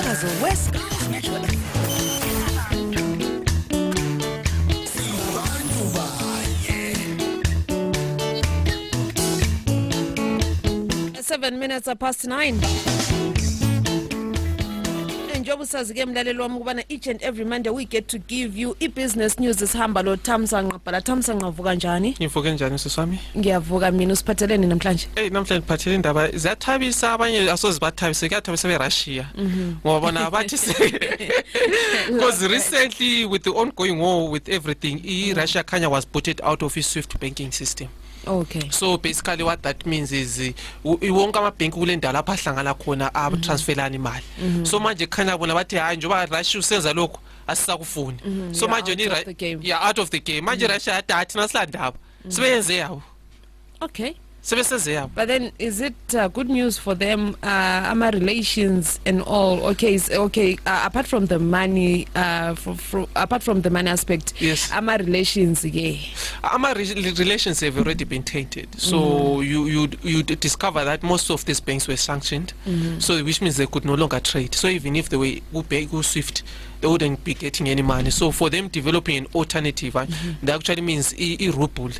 Umsakazo West Metro. 7 minutes past 9. Njobu sazi ke mlaleli wami ukubana each and every Monday we get to give you i-business news esihamba lo Thamsanqa. Bhala Thamsanqa, uvuka njani? Ngivuka njani siswami? Ngiyavuka mina, usiphatheleni namhlanje? Namhlanje ngiphathele indaba ziyathabisa, abanye asozibathabise, kuyathabisa beRussia. Ngoba bona bathi because recently with the ongoing war with everything, Russia Kenya was booted out of its SWIFT banking system. Okay. So basically what that means is wonke amabhenki kule ndawo lapha ahlangana khona abatransferana imali. So manje khanya bona bathi hayi njoba Russia usenza lokho asisakufuni. So manje ni out of the game. Manje Russia athi nasilandaba sibenze yabo. Okay. But then is it good news for them, ama relations and all? Okay, okay. Apart from the money, apart from the money aspect, yes, ama relations, yeah. Ama relations have already been tainted. So you discover that most of these banks were sanctioned. So which means they could no longer trade. So even if they were go SWIFT, they wouldn't be getting any money. So for them developing an alternative, that actually means ruble,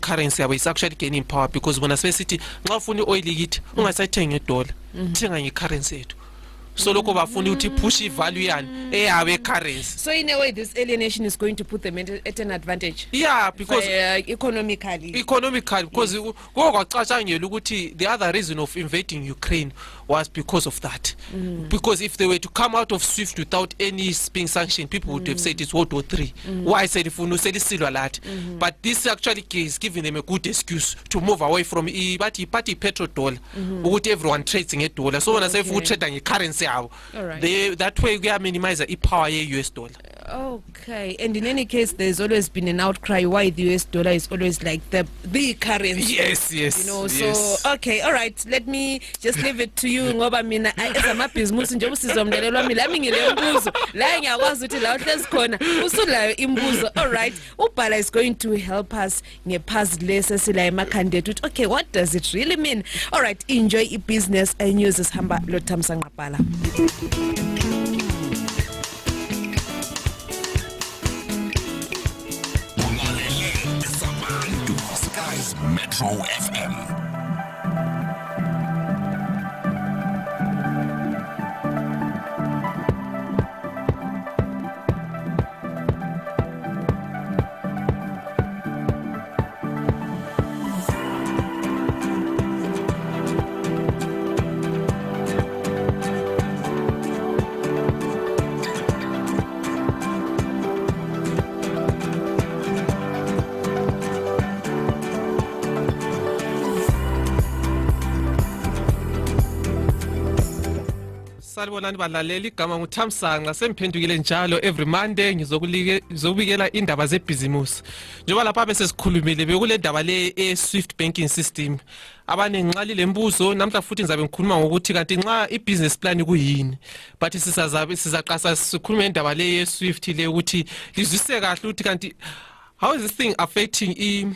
currency is actually gaining power, because when I say city, now for the oil it, ungasayithenga $1, thenga nge-currency yethu. So loko bafuna ukuthi push value yani eyawe currency. So in a way this alienation is going to put them at an advantage. Yeah, because economically, because kwacatshangela ukuthi the other reason of invading Ukraine was because of that. Because if they were to come out of SWIFT without any being sanctioned, people would have said it's World War III. Why I said if we said silver lot. But this actually is giving them a good excuse to move away from party petrodollar. Ukuthi everyone trades in $1. So when I say if we trade in currency, that way we are minimizing the power of US dollar. Okay, and in any case, there's always been an outcry why the US dollar is always like the currency. Yes. You know, so okay, all right. Let me just leave it to you. Ngoba mina as a business njengoba sizomdelelwa mina lami ngile mbuzo la ngiyakwazi ukuthi la uhlezi khona usulayo imbuzo. All right, uBhala is going to help us ngepuzzle lesesila emakhandeti. Okay, what does it really mean? All right, enjoy business and news esihamba lo Thamsanqa Bhala. Metro FM. Salibonani balaleli, igama nguThamsanqa, semphendukile njalo every Monday ngizokubikela indaba zebhizimusi. Njengoba lapha bese sikhulumile bekule ndaba le SWIFT banking system. Abaningi nxa lilembuzo namhla futhi ngizabe ngikhuluma ngokuthi kanti nxa ibusiness plan kuyini. But sizaqasa sikhuluma indaba le SWIFT le ukuthi lizwise kahle ukuthi kanti how is this thing affecting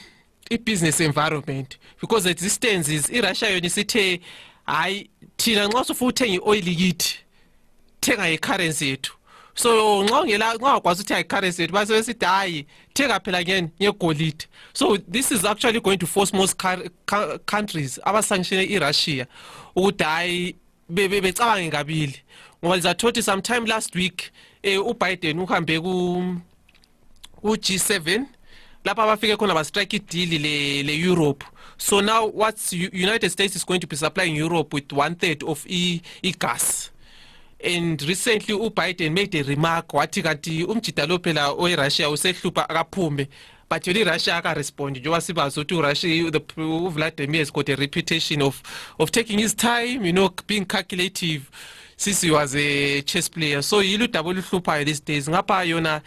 business environment, because the existence is iRussia yona isithe hayi thina nxa ufuna uthenga ioil yithi thenga i-currency yethu. So nxa ungakwazi ukuthi i-currency yethu base besithi hayi thenga phela ngegolide. So this is actually going to force most countries abasanctione iRussia ukuthi hayi becabange kabili, ngoba lizathothi sometime last week uBiden uhambe ku-G7 lapha abafike khona ba-strike i-deal le-Europe. So now what's United States is going to be supplying Europe with 1/3 of gas. And recently uBiden made a remark wathi kanti umjidalo phela oeRussia usehlupha akaphume, but yona iRussia aka-respond njengoba sibazi ukuthi uRussia Vladimir has got a reputation of taking his time, you know, being calculative since he was a chess player. So yilo udaba oluhluphayo these days. Ngapha yona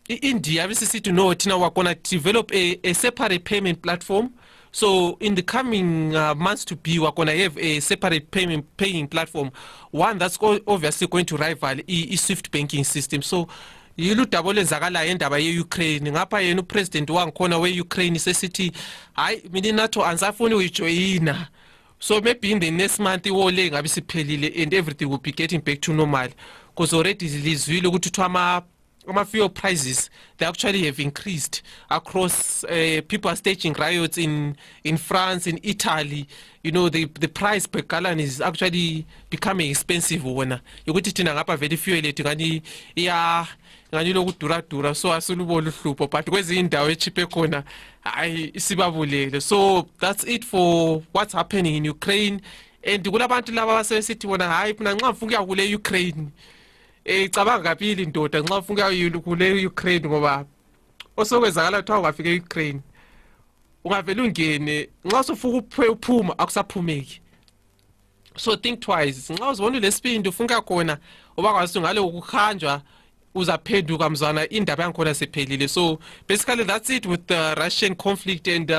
India to know thina we're going to develop a separate payment platform. So in the coming months to be, we're going to have a separate paying platform, one that's obviously going to rival SWIFT banking system. So yilo udaba olenzakala endaba ye-Ukraine. Ngapha yena upresident wangikhona we-Ukraine sesithi hayi mina NATO ansafuni uyijoyina So maybe in the next month iwole ngabe siphelile and everything will be getting back to normal, because already lizwile ukuthi fuel prices, they actually have increased across. People are staging riots in France, in Italy. You know, the price per gallon is actually becoming expensive. Ukuthi thina ngapha vele fuel ethu ngani ngani lokudura so asulubona uhlupho, but kwezinye indawo echipe khona hayi sibabulele. So that's it for what's happening in Ukraine. And kulabantu laba basesithi bona hayi mina nxa mfuna ukuya kule Ukraine cabanga kapili indoda nxa ufuna kule Ukraine, ngoba osokwenzakala kuthiwa ungafika e-Ukraine ungavela ungene nxa usufuna uphuma akusaphumeki. So think twice. Nxa uzibona lesipindi ufuna khona ubakwazi ngale ukuhanjwa uzaphenduka mzwana indaba yankhona sephelile. So basically that's it with the Russian conflict. And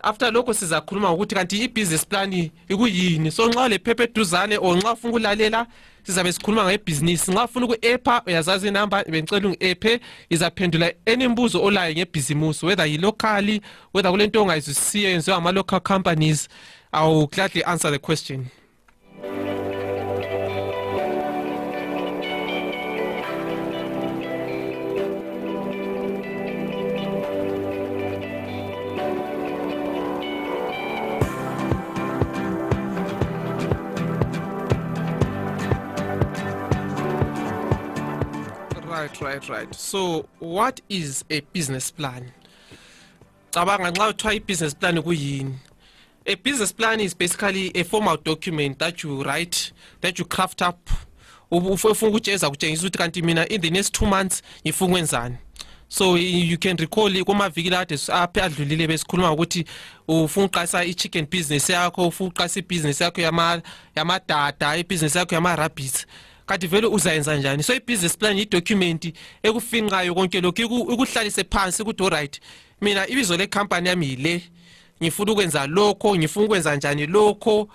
after lokho sizakhuluma ukuthi kanti i-business plan ikuyini. So nxa lephephe eduzane or nxa ufuna ukulalela sizabe sikhuluma ngebusiness. Nxa ufuna uku-epha uyazazi inamba bengicela ungi-ephe, izaphendula enimbuzo olayo ngebhizimusi, whether yi-locally, whether kulento ongayizwisisiyo yenziwa ama-local companies. I will gladly answer the question. Right. So what is a business plan? Cabanga nxa uthiwa i-business plan kuyini? A business plan is basically a formal document that you write, that you craft up. Ufuna ukutsheza kutshengisa ukuthi kanti mina in the next 2 months ngifuna ukwenzani. So you can recall kumaviki la apha adlulile besikhuluma ukuthi ufuna uqasa i-chicken business yakho, ufuna uqasa i-business yakho yamadada, i-business yakho yama-rabbits. Kanti vele uzayenza njani? So i-business plan yi-document ekufinqayo konke lokho, ikuhlalise phansi ukuthi alright mina ibizo le-company yami yile, ngifuna ukwenza lokho, ngifuna ukwenza njani lokho,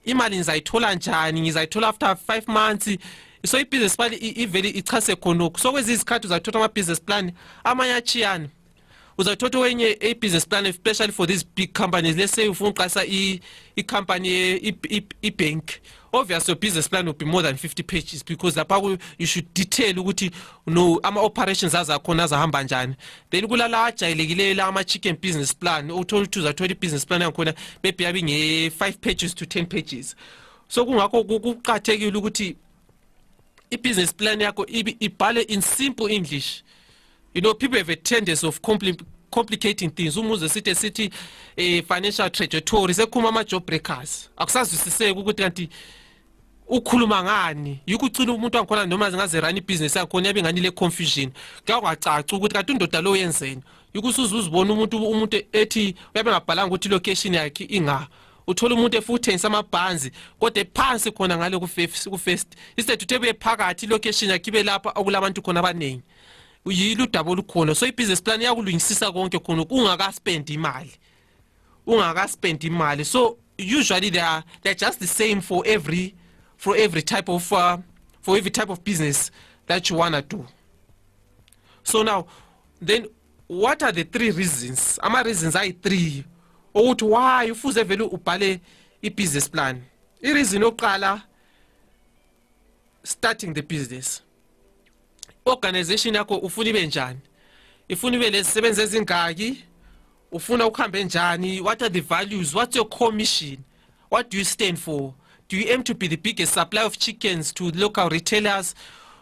imali ngizayithola njani, ngizayithola after 5 months. So i-business plan ivele ichase khonokho. So kwezi izikhathi uzathola ama-business plan amanye achiyana. Uzathola wenye a-business plan especially for these big companies. Let's say ufuna uqasa i-company i-bank. Obviously your business plan will be more than 50 pages, because lapha you should detail ukuthi no ama-operations azakhona azahamba njani. Then kulala ajayelekileyo la ama-chicken business plan, uthola ukuthi uzathola i-business plan yakhona maybe yabe nge-5 pages to 10 pages. So kungakho kuqakathekile ukuthi i-business plan yakho ibhale in simple English. You know, people have a tendency of complicating things. Umuze sithi financial trajectory sekhuluma ama-job breakers. Akusazwisiseki ukuthi kanti ukhuluma ngani. Yikucina umuntu angikhona noma ngaze run business yakho yabe ngani le confusion. Kuyacaca ukuthi kanti indoda lo yenzeni. Yikusuzuzibona umuntu ethi uyabe ngabhalanga ukuthi location yakhe inga. Uthola umuntu efuthengisa amabhanzi kodwa ephansi khona ngale ku first. Instead uthebe phakathi location yakhe ibe lapha okulabantu khona abaningi. Uyilo udaba olukhona. So i-business plan yakulungisisa konke khona ungakaspend imali. So usually they're just the same for every type of business that you wanna do. So now then what are the 3 reasons? Ama reasons are 3 ukuthi why ufuze vele ubhale i-business plan. I-reason yokuqala, starting the business. Organization yakho ufuna ibe njani? Ifuna ibe lezisebenzi ezingaki? Ufuna ukuhambe njani? What are the values? What's your core mission? What do you stand for? Do you aim to be the biggest supplier of chickens to local retailers,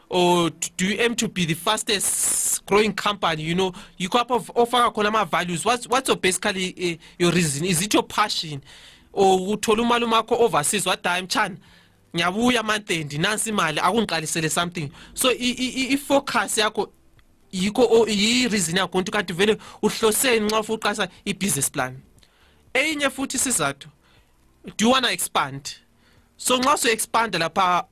or do you aim to be the fastest growing company? You know, you come up of offer khona values. What's your basically your reason? Is it your passion? Or uthola umalume wakho overseas what time chan ngiyabuya mantendi nansi imali akungiqalisele something. So i-focus yakho yiko i-reason yakho ukuthi kanti vele uhloseni nxa ufuna uqasa i-business plan. Enye futhi isizathu, do you want to expand? So nxa so expand lapha,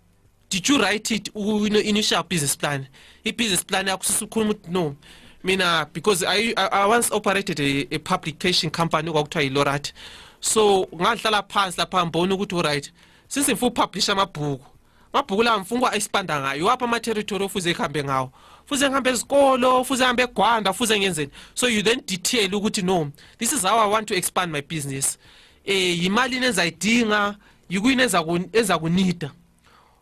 did you write it initial business plan? I-business plan yakho sisukhuluma ukuthi no mina, because I once operated a publication company okuthiwa LLORUT. So ngadlala phansi lapha ngibona ukuthi alright, since ngifuna upublish amabhuku la ngifuna expanda ngayo, wapha ama territory ofuze ihambe ngawo, fuze ngihambe esikolo, fuze ngihambe eGwanda, fuze ngenzeni. So you then detail ukuthi no, this is how I want to expand my business. imali nezayidinga yikuyini eza kunida.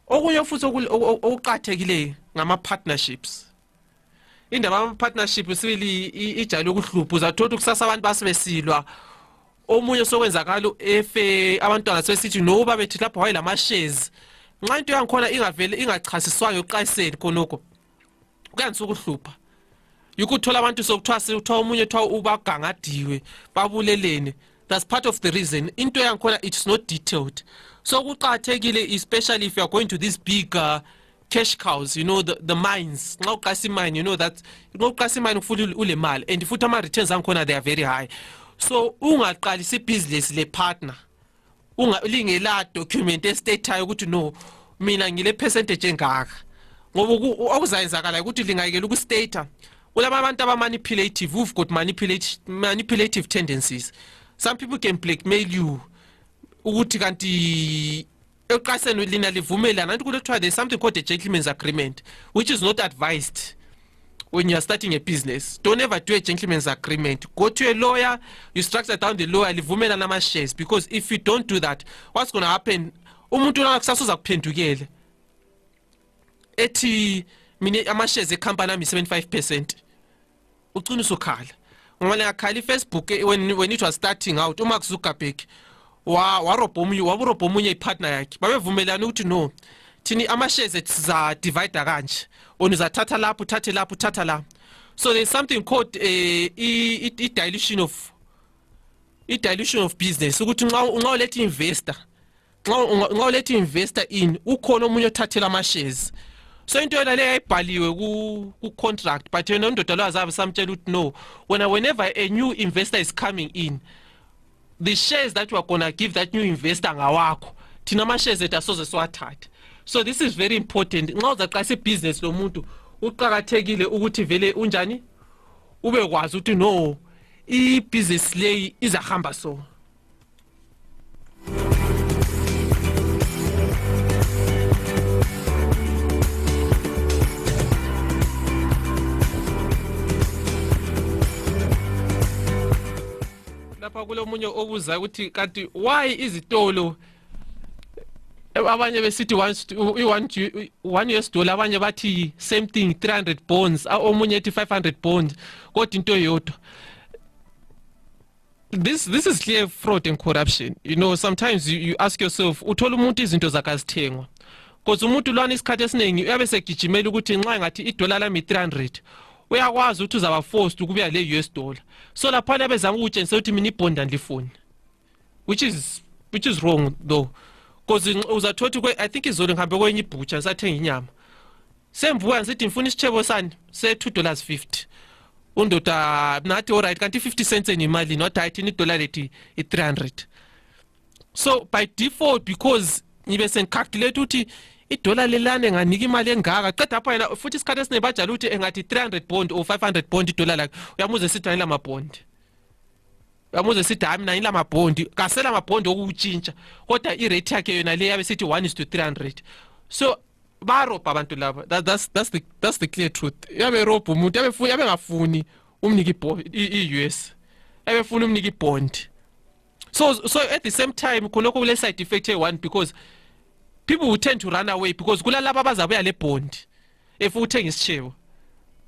Okunye futhi okuqathekileyo ngama partnerships. Indaba ama partnership sibili ijalo ukuhlupha uzathola ukusasa abantu basibesilwa. Omunye sokwenzakala efe abantwana sesithi no babethi lapha wayelama shares. Nxa into yangikhona ingavele ingachasiswayo uqayiseni khonoko. Kuyansuka ukuhlupha. Yikuthola abantu sokuthiwa omunye ethiwa ubagangadiwe babulelene. That's part of the reason. Into yangikhona it's not detailed. So kuqathekile especially if you are going to these big cash cows, you know, the mines. Nxa uqasa mine, you know that uqasa mine ufuna ule mali and futhi ama returns angikhona they are very high. So ungaqalisa business le partner. Lingela document estate ukuthi no mina ngile percentage engaka. Ngoba okuzayenzakala ukuthi lingayekela ukustate. Kulaba abantu abamanipulative, who've got manipulative tendencies. Some people can blackmail you. Ukuthi kanti eqaseni lina livumela nanti kulethwa there's something called a gentleman's agreement which is not advised when you are starting a business. Don't ever do a gentleman's agreement. Go to a lawyer, you structure down the lawyer livumela nama shares, because if you don't do that, what's going to happen? Umuntu nakusasa uzakuphendukela ethi mina ama shares ecompany ami 75%. Ucina usukhala. Ngoba ngakhala Facebook when it was starting out, uMark Zuckerberg warobha omunye ipartner yakhe. Babevumelana ukuthi no, thini ama shares etza divide kanje. Onizathatha lapho uthathe lapho uthatha la. So there's something called dilution of business. Ukuthi nxa ulethe investor, nxa ulethe investor in ukhona omunye othathela ama shares. So into le ayibhaliwe ku contract, but yena undoda lwazabe samtshela ukuthi no, whenever a new investor is coming in, the shares that you are going to give that new investor ngawakho, thina ama shares ethu asoze siwathathe. So this is very important. Nxa uzaqasa business lo muntu uqhakathekile ukuthi vele unjani ube kwazi ukuthi no business leyi izahamba so. Lapha kulomunye obuza ukuthi kanti why izitolo abanye besithi $1 abanye bathi same thing 300 bonds, omunye ethi 500 bonds kodwa into yodwa. This is clear fraud and corruption. You know, sometimes you ask yourself, uthola umuntu izinto zakazithengwa, because umuntu lwana isikhathi esiningi uyabe segijimela ukuthi nxa ngathi $1 lami 300 uyakwazi ukuthi uzaba forced ukubuya le $. So lapha abezama ukutshengisa ukuthi mina ibond andifuni, which is wrong though, because uzathothi I think izolo ngihambe kwenye ibutcher sathenga inyama, semvuka ngisithi ngifuna isichebo sani se $2.50. Undoda nathi alright kanti 50 cents enimali not hathi $1 lethi i300. So by default, because ngibe sencalculate ukuthi $1 lelane nganika imali engaka, qeda apha yena futhi isikhathi esinebajala ukuthi engathi 300 bond or 500 bond $1 lakhe, uyamuze sithi ayila ma bond, uyamuze sithi hayi mina ayila ma bond, kasela ma bond okutshintsha kodwa irate yakhe yona le yabe sithi 1:300. So barobha abantu laba. That's the clear truth. Yabe robha umuntu yabe ngafuni umniki i-US, yabe funa umniki bond. So at the same time khonokho kule side effect one, because people will tend to run away because kulalaba abazabuya le bond if uthenga isichebo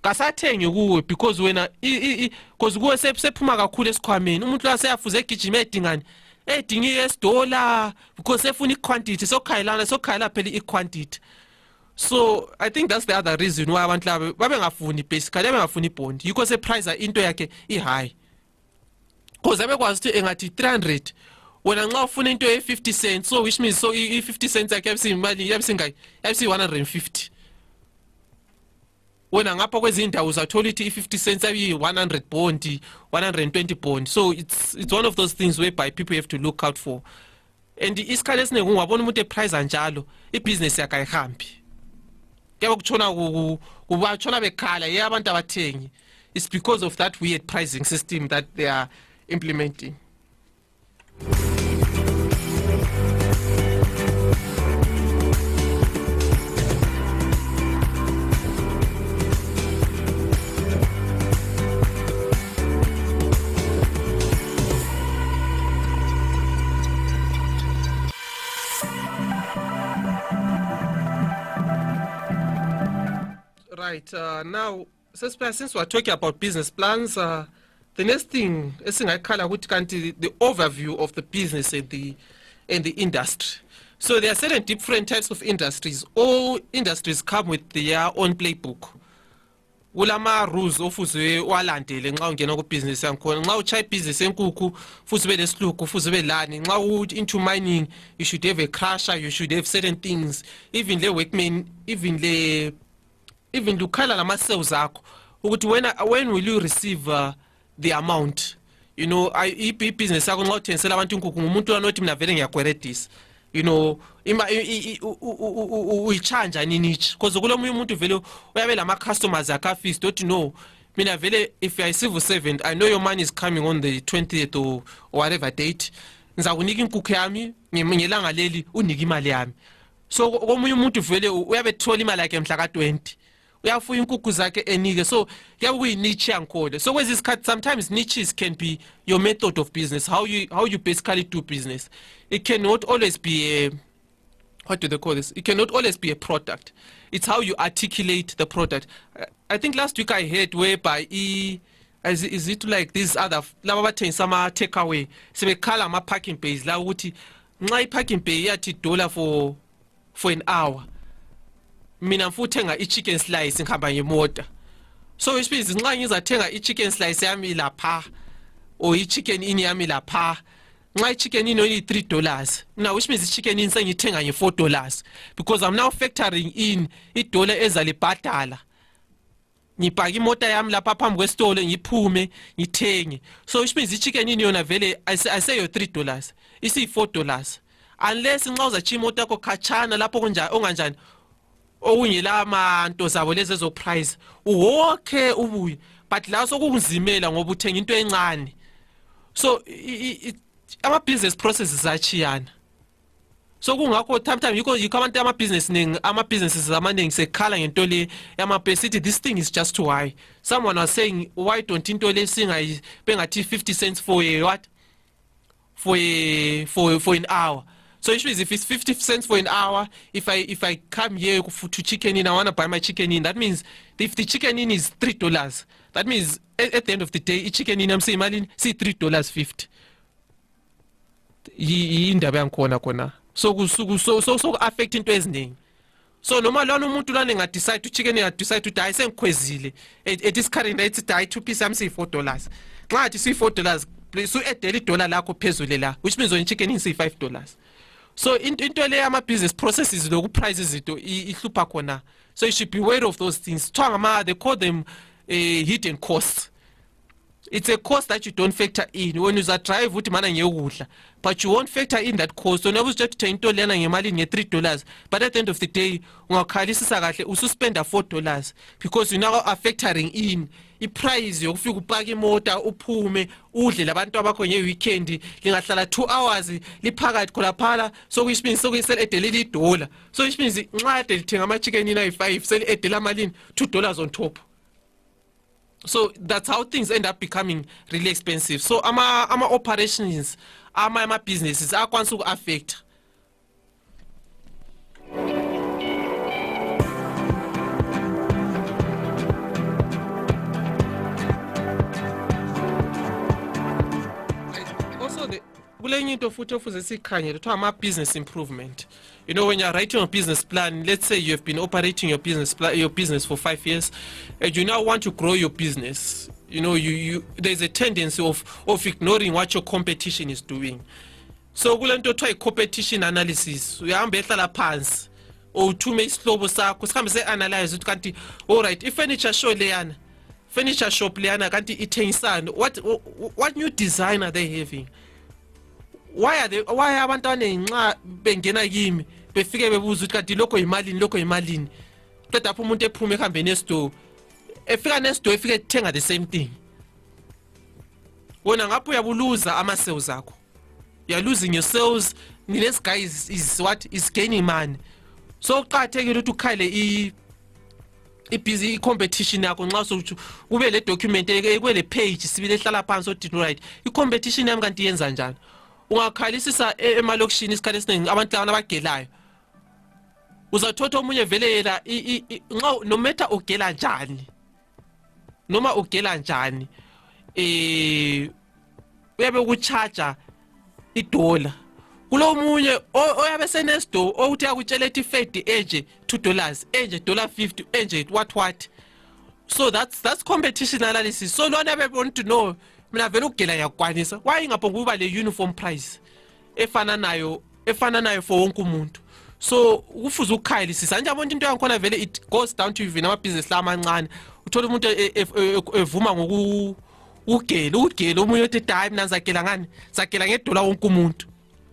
kasathengi kuwe, because wena because kuwe sephuma kakhulu esikhwameni. Umuntu la seyafuze egijima edingani edinga $, because sefuna iquantity, sokhayela phela iquantity. So I think that's the other reason why abantu laba babengafuni basically babengafuni bond, yikho se price into yakhe i-high, because abekwazi ukuthi engathi 300 wena nxa ufuna into e50 cents, so which means so i50 cents yakhe yabisimali yabisingaki yabisi 150. Wena ngapha kwezindawo uzathola ukuthi i50 cents ayi 100 bond, 120 bond. So it's one of those things whereby people have to look out for. And isikhathi esiningi ungabona umuntu eprice njalo ibusiness yakhe ayihambi, yabo kubatshona bekhala yabantu abathengi. It's because of that weird pricing system that they are implementing. Right. Now, since we're talking about business plans, the next thing is the overview of the business and the industry. So there are certain different types of industries. All industries come with their own playbook. Ulama rules ofuze walandele nxa ungena ku business yakhona nxa uchaya business enkukhu futhi ube lesihluku futhi ube lani nxa into mining you should have a crusher, you should have certain things, even le workmen, even lukhala lama sales akho ukuthi when will you receive the amount, you know, business yakho nxa uthengisela abantu inkukhu ngumuntu anothi mina vele ngiyakweredisa, you know, uyichanja ninichi because kulomunye umuntu vele uyabe lama customers akafist don't know mina vele if you are a civil servant I know your money is coming on the 20th or whatever date ngizakunika inkukhu yami ngelanga leli unika imali yami. So komunye umuntu vele uyabe thola imali yakhe mhla ka20 uyafuya inkukhu zakhe enike, so kuyabe kuyi niche yankhona. So kwezi sikhathi sometimes niches can be your method of business, how you basically do business. It cannot always be a, what do they call this? It cannot always be a product. It's how you articulate the product. I think last week I heard whereby is it like these other laba bathengisa ama takeaway sebekhala ama parking bays la ukuthi nxa I parking bay yathi $1 for an hour mina mfuthenga I chicken slice ngihamba ngemoto. So which means nxa ngizathenga I chicken slice yami lapha or I chicken ini yami lapha nxa chicken in only $3 now, which means chicken in sengithenga nge$4 because I'm now factoring in $1 ezalibhadala ngipaka imota yami lapha phambi kwesitolo ngiphume ngithenge. So which means chicken in yona vele I say your $3 isi $4 unless nxa uzachi imota yakho khatshana lapho onganjani owungela amanto zabo lezi ezo price uwokhe ubuye but la sokuzimela ngoba uthenga into encane. So ama business processes achiyana. So kungakho time yikho abantu ama businesses amaningi sekhala ngento le yama pesity this thing is just too high. Someone was saying why don't into le singa bengathi 50 cents for a what for an hour. So it means if it's 50 cents for an hour, if I come here to chicken in, I want to buy my chicken in, that means if the chicken in is $3, that means at the end of the day chicken in I'm saying imagine see $3.50 indaba yankhona khona. So affect into eziningi. So noma lona umuntu lana engadecide to chicken engadecide to die sengikhwezile at this current rate die 2 piece I'm say $4 nxa athi see $4 so edela $1 lakho phezulu la which means when chicken in say $5. So into le ama business processes loku prices izinto ihlupha khona. So you should be aware of those things. They call them hidden costs. It's a cost that you don't factor in when you drive uthi mana ngiyokudla but you won't factor in that cost. So never just to into lena ngemali nge$3 but at the end of the day ungakhalisisa kahle ususpenda $4 because you now are factoring in iprice yokufika upaka imota uphume udle labantu abakho ngeweekend lingahlala 2 hours liphakathi khonaphala. So which means sokuyisela edela $1. So which means nxa ade lithenga ama chicken in ayi5 sele edela malini $2 on top. So that's how things end up becoming really expensive. So ama operations ama businesses akwanisa uku affect. Kulenye into futhi ofuze sikhanyele kuthiwa ama business improvement. You know, when you're writing a business plan, let's say you have been operating your business for 5 years and you now want to grow your business. You know, there's a tendency of ignoring what your competition is doing. So kulento kuthiwa competition analysis. Uyahamba ehlala phansi uthume isihlobo sakho sihambe se-analyze ukuthi kanti alright i-furniture shop leyana kanti ithengisani, what new design are they having? Why abantwana nxa bengena kimi befike bebuza ukuthi kanti lokho yimalini qeda apho umuntu ephume ehambe nesto efika nesto efike ethenga the same thing. Wona ngapho uyabuluza ama sales akho, you're losing your sales. This guy is what is gaining money. So uqathekile ukuthi ukhale busy competition yakho nxa sokuthi kube le document ekwele page sibile hlala phansi othi right i-competition yami kanti yenza njani. Ungakhalisisa emalokishini isikhathi esiningi abantu lana abagelayo uzathola omunye vele yena no matter ugela njani noma ugela njani uyabe ukucharger $1 kulo munye oyabe senesto outhi akutshela ethi fade enje $2 enje $50 enje what. So that's competition analysis. So lona be want to know mina vele ukugela yakwanisa why ngaphonga kuba le uniform price efana nayo for wonke umuntu. So kufuza ukukhayilisisa nje abantu into yankhona vele it goes down to even ama business la amancane uthola umuntu evuma ngokugela omunye uthi hayi mina ngizagela ngani sagela $1 wonke umuntu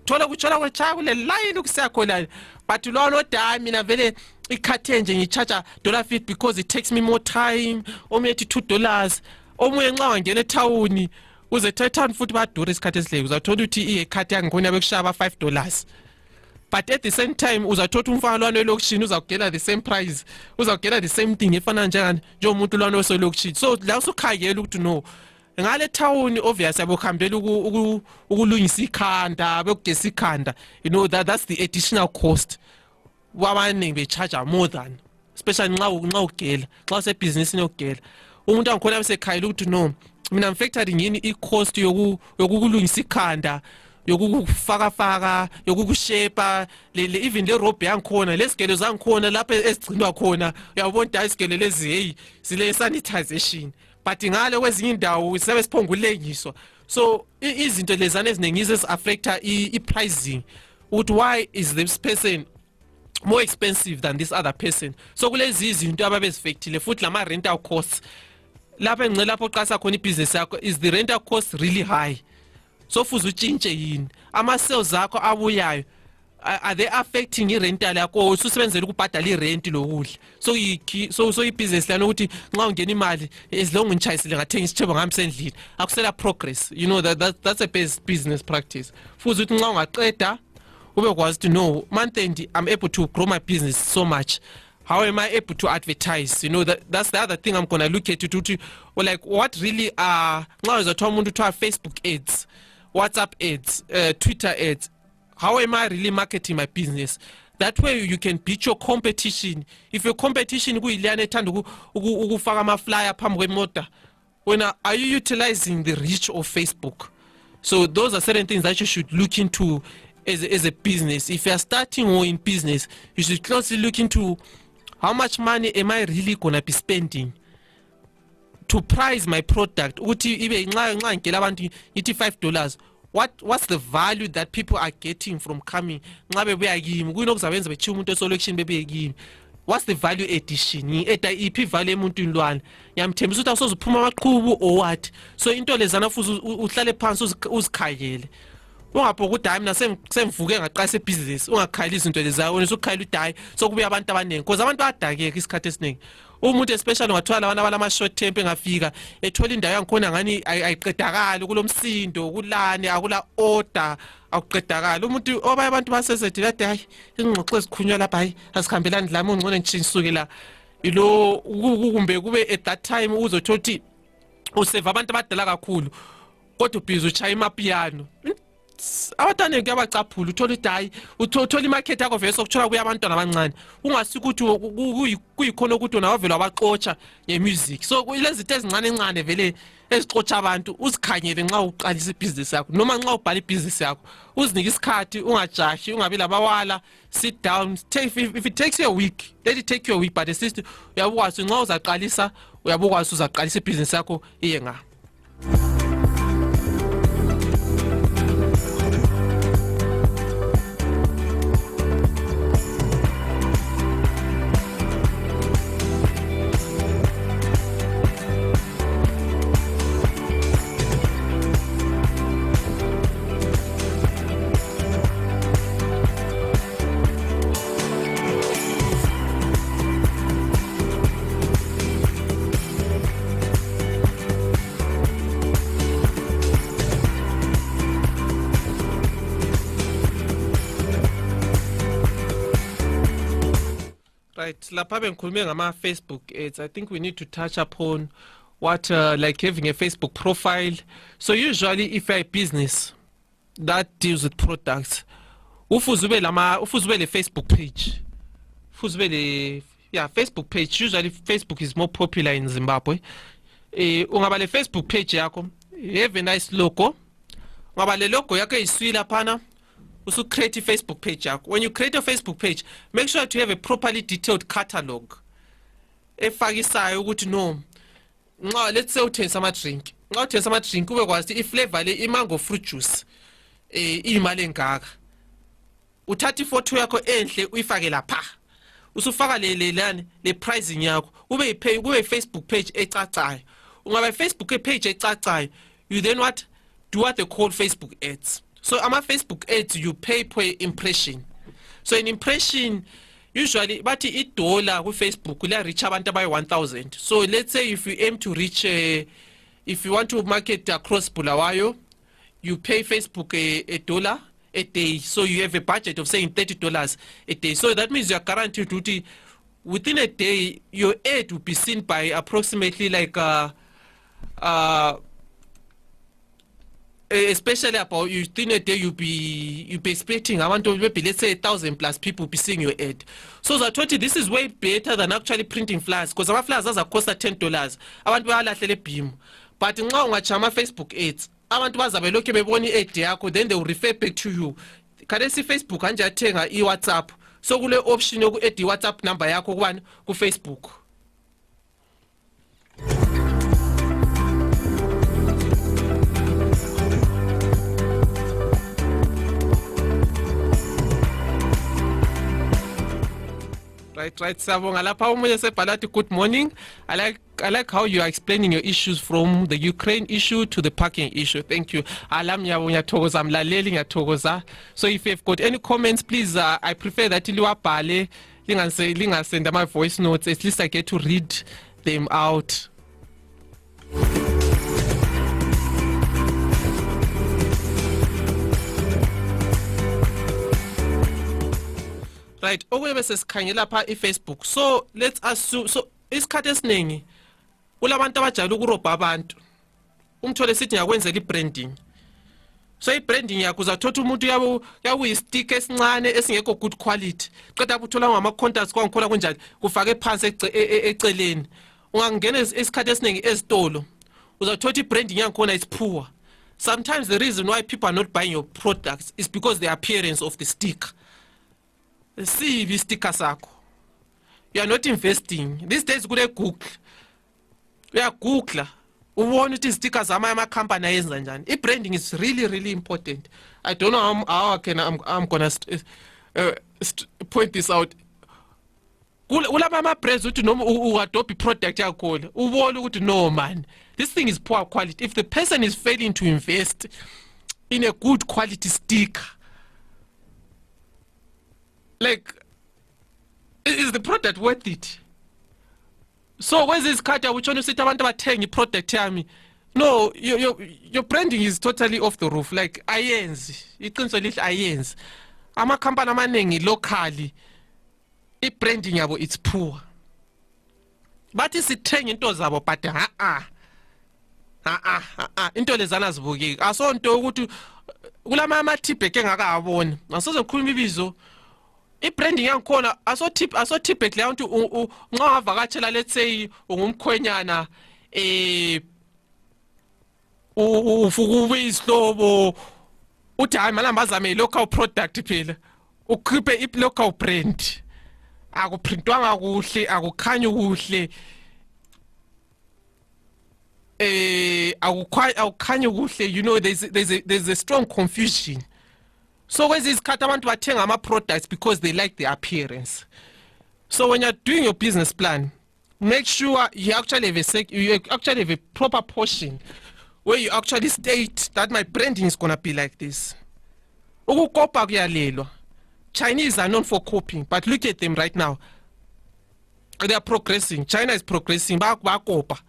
thola kutshola kwechaya kule line ukusekhona but lona odayi mina vele ikhathe nje ngicharge $50 because it takes me more time omunye ethi $2 omunye nxa wangena etown uze etown futhi badura isikhathi esidleke uzathola ukuthi ikhathi yangikhona bekushaya $5 but at the same time uzathola umfana lwana elokishini uzakugela the same price uzakugela the same thing efana njengomuntu lwana oselokishini. So la usukhangela ukuthi no ngale town obvious abokhambela ukulungisa ikhanda bekugesa ikhanda, you know that's the additional cost wabaningi be charge more than especially nxa ugela xa usebusiness yokugela umuntu angikhona besekhayela ukuthi no mina I'm factoring yini i-cost yokukulungisa ikhanda yokukufaka yokukushepa even le robe yangikhona lesigelo zangikhona lapha ezigcinwa khona uyabona isigelo lezi hey sile sanitization but ngale kwezinye indawo sibe siphongulengiswa. So izinto lezana eziningi affecta i-pricing ukuthi why is this person more expensive than this other person. So kulezi izinto ababezifectile futhi lama rental costs lapha engcela lapho oqasa khona ibusiness yakho is the rental cost really high. So futhi utshintshe yini ama sales akho abuyayo are they affecting i-rental yakho usebenzela ukubhadala i-rent lokudla. So i-business lana ukuthi nxa ungena imali as long ngichayisile ngathenga isithebo ngihambisa endlini akusela progress, you know that's a best business practice. Futhi ukuthi nxa ungaqeda ube kwazi to know month end I'm able to grow my business so much. How am I able to advertise? You know that's the other thing I'm gonna look at to or like what really are nxa uzathola umuntu to Facebook ads, WhatsApp ads, Twitter ads. How am I really marketing my business? That way you can beat your competition. If your competition kuyilana ethanda ukufaka ama flyer phambi kwemoto, when are you utilizing the reach of Facebook? So those are certain things that you should look into as a business. If you are starting or in business, you should closely look into how much money am I really gonna be spending to price my product. Uthi ibe nxa ngikela abantu ithi $5. What's the value that people are getting from coming? Nxa bebuya kimi kunokuzabenza bechiya umuntu esolution bebuye kimi. What's the value addition? Eta iphi value emuntwini lwana? Ngiyamthembisa ukuthi awusozuphuma amaqhubu or what? So into lezana futhi uhlale phansi uzikhayele. Ungapho ukuthi hayi mina semvuke ngaqasa ebusiness ungakhayila izinto lezayo wena usukhayila udayi sokubuya abantu abaningi because abantu bayadakeka isikhathi esiningi. Umuntu especially ungathola lawana abalama short term engafika ethola indawo yangikhona ngani ayiqedakala kulomsindo kulani akula order akuqedakala umuntu obaye abantu basesethi kade hayi ingxoxo ezikhunywa lapha hayi asikhambelani lami ungcone ngichinsuke la ilo kumbe kube at that time uzothothi useva abantu abadala kakhulu kodwa ubhizi uchaya imapiano abatane kuyabacaphula uthola udayi uthola imarket yakho vese okuthola kuya abantwana abancane ungasuka ukuthi kuyikhona ukuthi nawe vele abaxotsha ngemusic. So kulezi zinto ezincane vele ezixotsha abantu uzikhanyele nxa uqalisa ibusiness yakho noma nxa ubhala ibusiness yakho uzinike isikhathi ungajashi ungabi labawala sit down if it takes you a week let it take you a week but at least uyabukwazi nxa uzaqalisa uyabukwazi uzaqalisa ibusiness yakho iye nga. Right, lapha bengikhulume ngama Facebook ads. I think we need to touch upon what like having a Facebook profile. So usually if you're a business that deals with products, ufuze ube le Facebook page. Facebook page. Usually Facebook is more popular in Zimbabwe. Ungaba le Facebook page yakho, have a nice logo. Ungaba le logo yakho iswila phana. Also create a Facebook page yakho. When you create a Facebook page, make sure to have a properly detailed catalog. Efakisayo ukuthi no. Let's say uthenga ama drink. Nxa uthenga ama drink kube kwazi iflavor le imango fruit juice. Imali engaka. Uthatha ifoto yakho enhle uyifake lapha. Usufaka le pricing yakho. Kube Facebook page ecacayo. Ungaba Facebook page ecacayo. You then do what they call Facebook ads. So ama Facebook ads you pay per impression. So an impression usually bathi $1 ku Facebook kuya reach abantu abayi 1000. So let's say if you aim to reach if you want to market across Bulawayo, you pay Facebook $1 a day. So you have a budget of saying $30 a day. So that means you are guaranteed to within a day your ad will be seen by approximately like especially about you within a day you'll be expecting I want to maybe let's say 1,000 plus people be seeing your ad. So I told you this is way better than actually printing flyers because our flyers are cost $10. Abantu bayalahlele beam. But nxa ungachama Facebook ads abantu bazabe lokho bebona i-ad yakho then they will refer back to you. Kade si Facebook kanje athenga i-WhatsApp. So kule option yoku add i-WhatsApp number yakho kubani ku Facebook. Right. Sabonga lapha umoya sebhalathi good morning. I like how you are explaining your issues from the Ukraine issue to the parking issue. Thank you. Alam ngiyathokoza mlaleli ngiyathokoza. So if you have got any comments please I prefer that liwabhale lingasend my voice notes, at least I get to read them out. Right, okube sesikhangela pha iFacebook. So let's assume so isikhathi esiningi kulabantu abajayela ukurobha abantu. Umthole sithi ngiyakwenzela ibranding. So ibranding yakho uzathatha umuntu yakuyistick esincane esingekho good quality. Qeda uthola ngama contacts kwangikhola kunjani kufake phansi eceleni. Ungangena isikhathi esiningi ezitolo. Uzathatha ibranding yakhona is poor. Sometimes the reason why people are not buying your products is because the appearance of the sticker. See the sticker sakho. You are not investing. These days kule Google. We are Google. Ubona ukuthi stickers ama company ayenza njani. I-branding is really important. I don't know how I'm gonna point this out. Kulama brands uthi noma uadopt product yakho ubona ukuthi no man. This thing is poor quality. If the person is failing to invest in a good quality sticker, like, is the product worth it? So where's this card which one you sit abantu bathenga product yami? No, your branding is totally off the roof. Like ayenzi, iqiniso lihle ayenzi. Ama company amaningi locally i-branding yabo it's poor. Bathi sithenga into zabo but into lezana zibukeki. Asonto ukuthi kulama ama-tip engakaboni. Asoze ngikhuluma ibizo. I-branding yankhona aso-tip ekle ukuthi nxa ungavakatshela let's say ungumkhwenyana ufukube isihlobo uthi hayi malamba azame local product phela ukhiphe i-local brand akuprintwanga kuhle akukhanyi kuhle akukhanyi kuhle, you know, there's a strong confusion. So when this cut abantu bathenga ama products because they like the appearance. So when you're doing your business plan, make sure you actually have a proper portion where you actually state that my branding is gonna be like this. Ukukopa kuyalelwa. Chinese are known for copying, but look at them right now. They are progressing. China is progressing. Bakopa.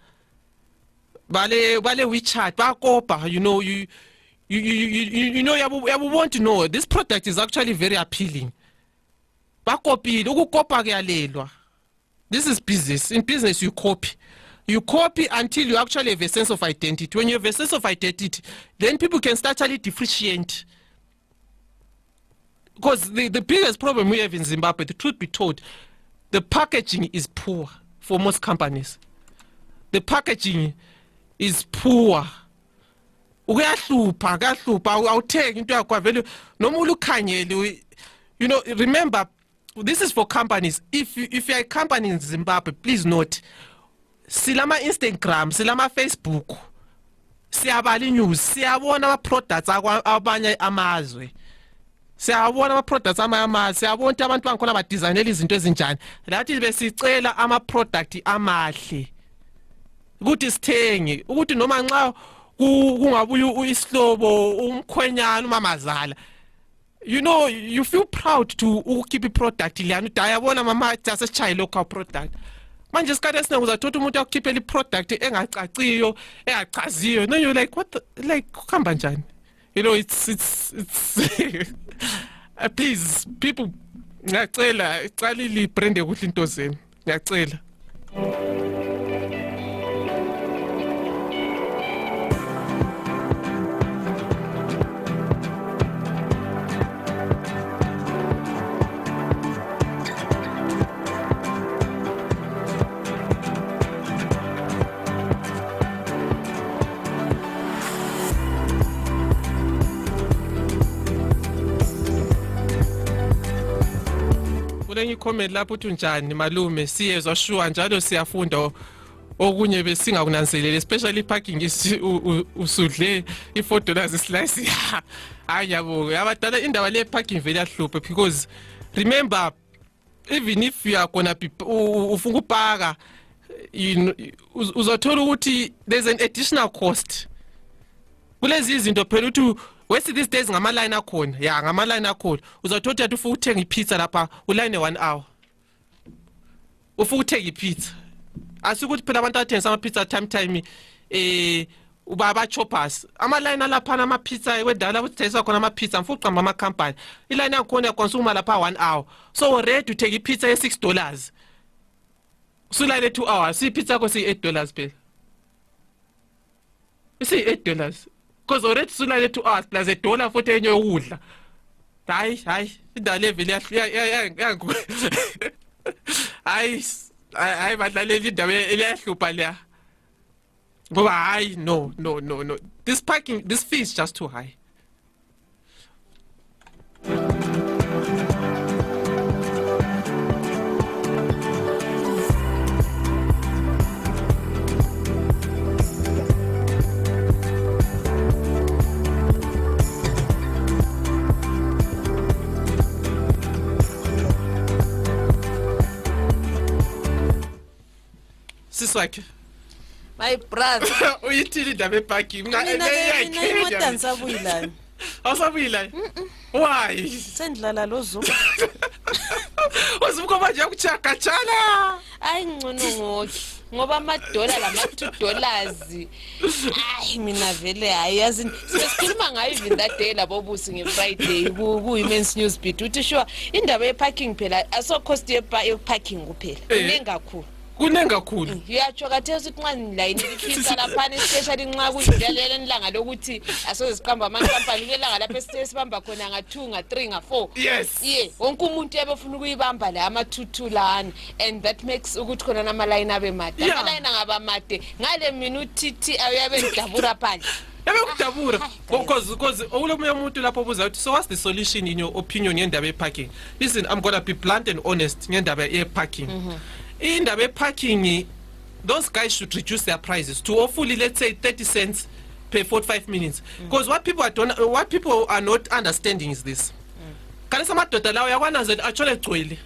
Bale WeChat. Bakopa. You know you want to know this product is actually very appealing. Bakopi. Ukukopa kuyalelwa. This is business. In business, you copy. You copy until you actually have a sense of identity. When you have a sense of identity, then people can start to differentiate. Because the biggest problem we have in Zimbabwe, the truth be told, the packaging is poor for most companies. The packaging is poor. Uyahlupha awuthengi into yakho vele noma ulukhanyele. You know, remember, this is for companies. If you're a company in Zimbabwe, please note, silama Instagram, silama Facebook, siyabala news, siyabona ama products abanye amazwe. Siyabona ama products amanye, siyabona abantu bangikhona ba designela izinto ezinjani. Lathi besicela ama product amahle. Ukuthi sithenge, ukuthi noma nxa kungabuya isihlobo umkhwenyana umamazala. You know, you feel proud to keep a product liyana udayabona mama just sesichaye local product. Manje isikhathi esiningi uzathola umuntu akukhiphela iproduct engacaciyo, engachaziyo. No, you're like, what the, like kuhamba njani? You know, it's please people ngiyacela icala librande kuhle into zenu. Ngiyacela. Kulenye comment lapho uthi njani malume siyezwa sure njalo siyafunda okunye besingakunanzelele especially parking usudle $4 slice. Ayabo abadala indaba le parking vele yahluphe because remember even if you are gonna be ufuna upaka uzothola ukuthi there's an additional cost. Kulezi izinto phela uthi wesi these days ngama line akhona ngama line akhona uzothola ukuthi ufuna ukuthenga ipizza lapha uline 1 hour ufuna ukuthenga ipizza asikuthi phela abantu athengisa ama pizza time ubaba choppers ama line lapha ama pizza wedala uthengisa khona ama pizza mfuna uqamba ama company iline yakhona yakonsuma lapha 1 hour so ready uthenga ipizza ye $6 usulayile 2 hours ipizza yakho si $8 phela isi $8 because already sulayile 2 hours plus $1 futhi enye yokudla. Hayi indawo level yangu hayi badlalela indawo eliyahlupha la ngoba hayi no this fee is just too high. Siswakhe my brother uyithini indaba eparking mina nsabuyila awusabuyila why sendlala lozuba uzubuko manje ukuchakachala ayi ngcono ngoba amadola lama $2 ayi mina vele hayi yazi sesikhuluma ngayo even that day labo busi ngeFriday ku Women's News Beat uthi sure indaba yeparking phela aso cost yeparking kuphela nengakhulu kunengakhulu yatsho kathesi ukuthi nxa line likhisa lapha especially nxa kuyidlalela ilanga lokuthi asoze siqamba ama company kulelanga lapha esibamba khona nga2 nga3 nga4 yes wonke umuntu yabefuna ukuyibamba la ama22 lana and that makes ukuthi khona nama line abe made ama line ngaba made ngale minuti ayabe ngidabura phandle Kudabura because olomunye umuntu lapho obuza uthi so what's the solution in your opinion ngendaba yeparking. Listen, I'm going to be blunt and honest ngendaba yeparking. Indaba yeparking, those guys should reduce their prices to fully, let's say 30 cents per 45 minutes. Because what people are not understanding is this. Kana samadoda lawo yakwana ze actually gcwele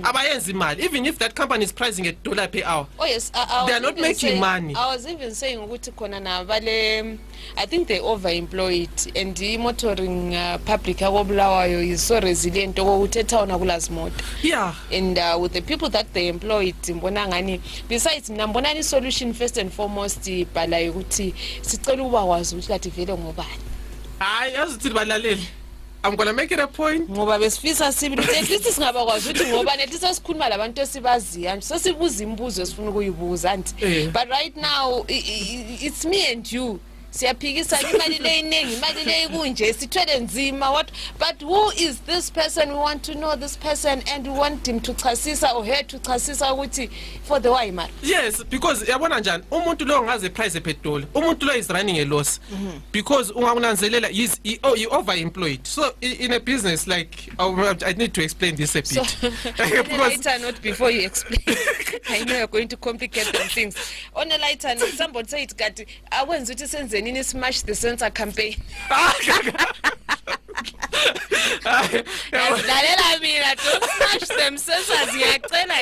abayenza imali even if that company is pricing $1 per hour. Oh yes, they are not making money. I was even saying ukuthi khona na vale I think they overemployed and the motoring public akobulawayo is so resilient ukuthi ethawuna kulazimoto. Yeah. And with the people that they employed mbona ngani besides mina mbona ni solution first and foremost ibhala ukuthi sicela ukuba kwazi ukuthi kathi vele ngobani. Hayi yazithi balaleli. I'm going to make it a point. Ngoba besifisa sibili at least singaba kwazi ukuthi ngoba at least asikhuluma labantu esibaziya so sibuza imibuzo esifuna ukuyibuza anti but right now it's me and you siyaphikisana imali leyiningi imali leyikunje sithwele nzima what but who is this person? We want to know this person and we want him to chasisa or her to chasisa ukuthi for the why mara. Yes, because yabona njani umuntu lo ngaze price epetrol umuntu lo is running a loss because ungakunanzelela he overemployed. So in a business like I need to explain this a bit. So, because later, not before you explain. I know you're going to complicate them things. On a lighter note, somebody said it got I went to send the smash the center campaign. Lalela mina don't smash them sensors ngiyacela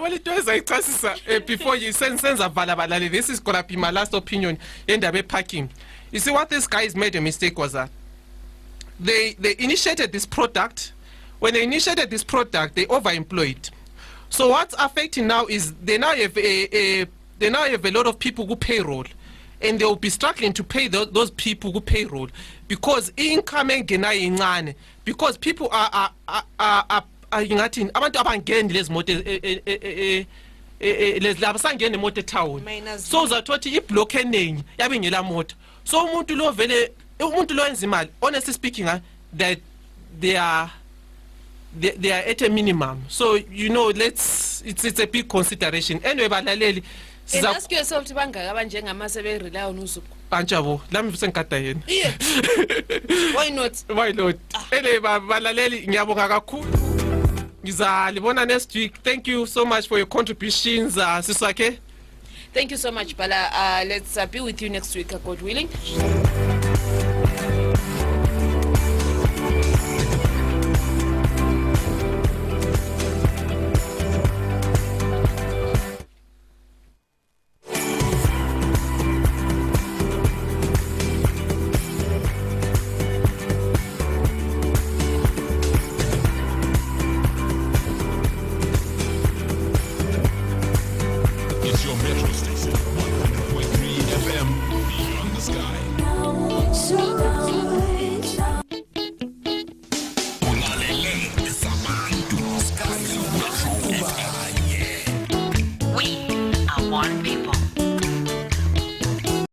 well it was I before you send avalabala. This is gonna be my last opinion in the parking. You see what this guys made a mistake was that they initiated this product. When they initiated this product, they overemployed. So what's affecting now is they now have a lot of people who payroll, and they will be struggling to pay those people who payroll because income incane, because people are ngathi abantu abangeni lezi moto labasangena emoto town. So uzathothi iblock eningi yabe ngela moto. So umuntu lo vele umuntu lo enza imali, honestly speaking, that they are at a minimum. So you know, it's a big consideration. Anyway, balaleli and ask yourself to bangaka abanjengamase be rely on uzuku. Banjabo, lami sengikada yena. Why not? Why not? Anyway, balaleli ngiyabonga kakhulu. Ngizalibona next week. Thank you so much for your contributions, Siswakhe. Thank you so much, Bala. Let's be with you next week, God willing.